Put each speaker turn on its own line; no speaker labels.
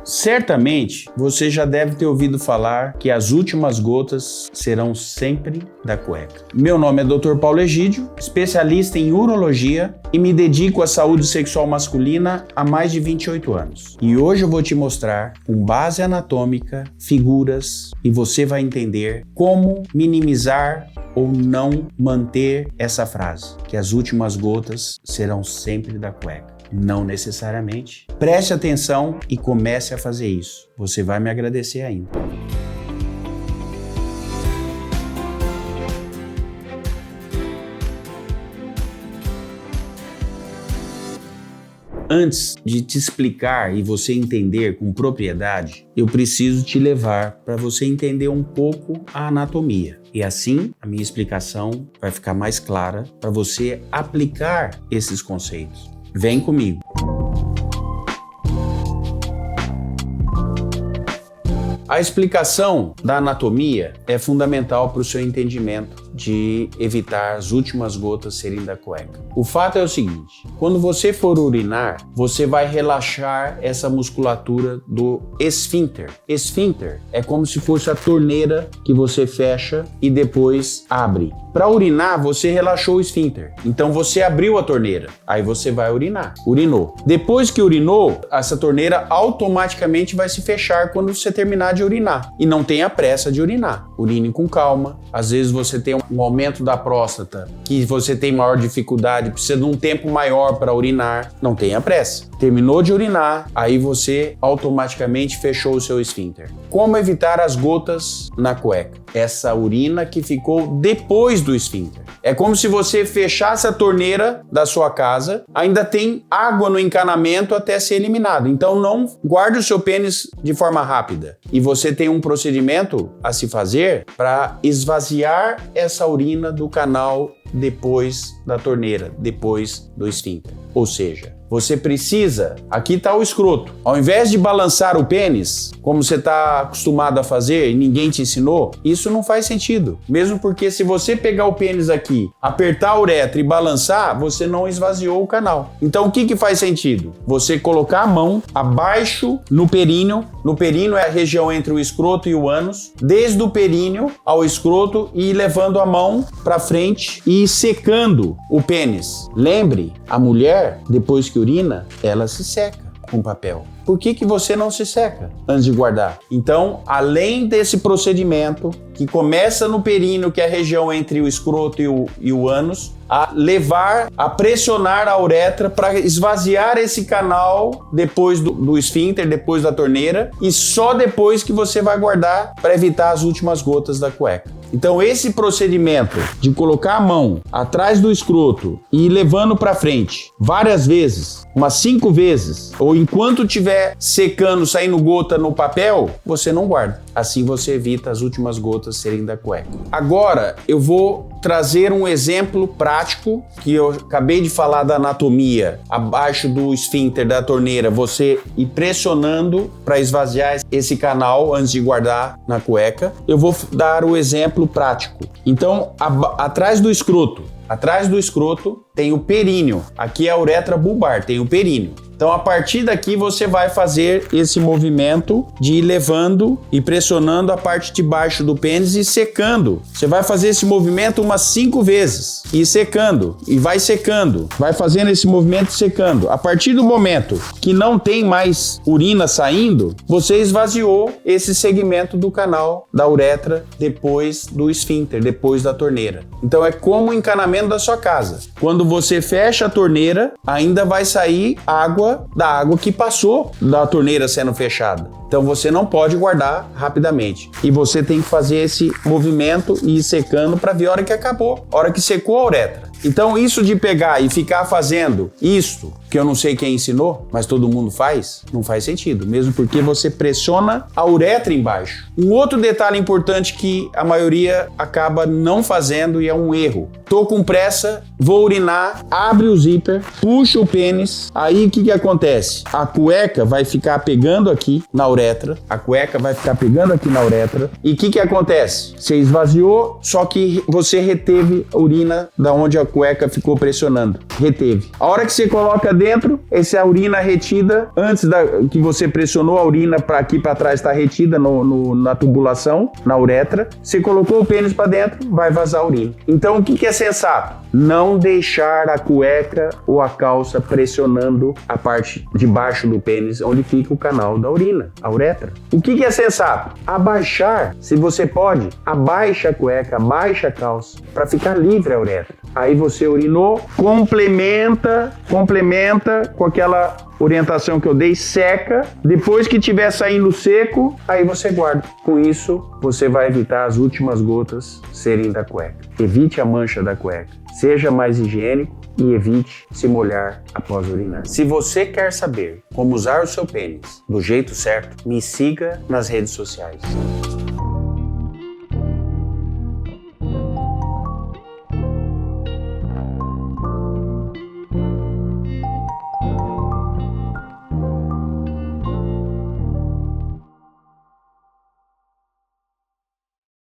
Certamente você já deve ter ouvido falar que as últimas gotas serão sempre da cueca. Meu nome é Dr. Paulo Egídio, especialista em urologia e me dedico à saúde sexual masculina há mais de 28 anos. E hoje eu vou te mostrar, com base anatômica, figuras, e você vai entender como minimizar ou não manter essa frase, que as últimas gotas serão sempre da cueca. Não necessariamente. Preste atenção e comece a fazer isso. Você vai me agradecer ainda. Antes de te explicar e você entender com propriedade, eu preciso te levar para você entender um pouco a anatomia. E assim, a minha explicação vai ficar mais clara para você aplicar esses conceitos. Vem comigo. A explicação da anatomia é fundamental para o seu entendimento de evitar as últimas gotas serem da cueca. O fato é o seguinte: quando você for urinar, você vai relaxar essa musculatura do esfíncter. Esfíncter é como se fosse a torneira que você fecha e depois abre. Para urinar, você relaxou o esfíncter. Então você abriu a torneira. Aí você vai urinar. Urinou. Depois que urinou, essa torneira automaticamente vai se fechar quando você terminar de urinar. E não tenha pressa de urinar. Urine com calma. Às vezes você tem um aumento da próstata, que você tem maior dificuldade, precisa de um tempo maior para urinar. Não tenha pressa. Terminou de urinar, aí você automaticamente fechou o seu esfíncter. Como evitar as gotas na cueca? Essa urina que ficou depois do esfíncter. É como se você fechasse a torneira da sua casa, ainda tem água no encanamento até ser eliminado. Então não guarde o seu pênis de forma rápida. E você tem um procedimento a se fazer para esvaziar essa urina do canal depois da torneira, depois do esfíncter. Ou seja, você precisa, aqui está o escroto, ao invés de balançar o pênis, como você está acostumado a fazer e ninguém te ensinou, isso não faz sentido. Mesmo porque se você pegar o pênis aqui, apertar a uretra e balançar, você não esvaziou o canal. Então o que faz sentido? Você colocar a mão abaixo no períneo é a região entre o escroto e o ânus, desde o períneo ao escroto e ir levando a mão para frente e secando o pênis. Lembre, a mulher, depois que urina, ela se seca com papel. Por que você não se seca antes de guardar? Então, além desse procedimento, que começa no períneo, que é a região entre o escroto e o ânus, a levar, a pressionar a uretra para esvaziar esse canal depois do esfíncter, depois da torneira, e só depois que você vai guardar para evitar as últimas gotas da cueca. Então esse procedimento de colocar a mão atrás do escroto e ir levando para frente várias vezes, umas 5 vezes, ou enquanto estiver secando, saindo gota no papel, você não guarda. Assim você evita as últimas gotas serem da cueca. Agora eu vou trazer um exemplo prático, que eu acabei de falar da anatomia, abaixo do esfíncter da torneira, você ir pressionando para esvaziar esse canal antes de guardar na cueca. Eu vou dar o exemplo prático. Então, atrás do escroto tem o períneo. Aqui é a uretra bulbar, tem o períneo. Então, a partir daqui, você vai fazer esse movimento de ir levando e pressionando a parte de baixo do pênis e secando. Você vai fazer esse movimento umas 5 vezes e secando, e vai secando. Vai fazendo esse movimento e secando. A partir do momento que não tem mais urina saindo, você esvaziou esse segmento do canal da uretra depois do esfíncter, depois da torneira. Então, é como o encanamento da sua casa. Quando você fecha a torneira, ainda vai sair água da água que passou da torneira sendo fechada. Então você não pode guardar rapidamente. E você tem que fazer esse movimento e ir secando para ver a hora que acabou, a hora que secou a uretra. Então isso de pegar e ficar fazendo isso, que eu não sei quem ensinou, mas todo mundo faz, não faz sentido. Mesmo porque você pressiona a uretra embaixo. Um outro detalhe importante que a maioria acaba não fazendo e é um erro. Tô com pressa, vou urinar, abre o zíper, puxa o pênis, aí o que acontece? A cueca vai ficar pegando aqui na uretra, e o que acontece? Você esvaziou, só que você reteve a urina da onde a cueca ficou pressionando. reteve. A hora que você coloca dentro, essa urina retida, antes que você pressionou a urina para aqui para trás, está retida na tubulação, na uretra. Você colocou o pênis para dentro, vai vazar a urina. Então, o que é sensato? Não deixar a cueca ou a calça pressionando a parte de baixo do pênis, onde fica o canal da urina, a uretra. O que é sensato? Abaixar, se você pode, abaixa a cueca, abaixa a calça, para ficar livre a uretra. Aí você urinou, complementa com aquela orientação que eu dei, seca. Depois que estiver saindo seco, aí você guarda. Com isso, você vai evitar as últimas gotas serem da cueca. Evite a mancha da cueca. Seja mais higiênico e evite se molhar após urinar. Se você quer saber como usar o seu pênis do jeito certo, me siga nas redes sociais.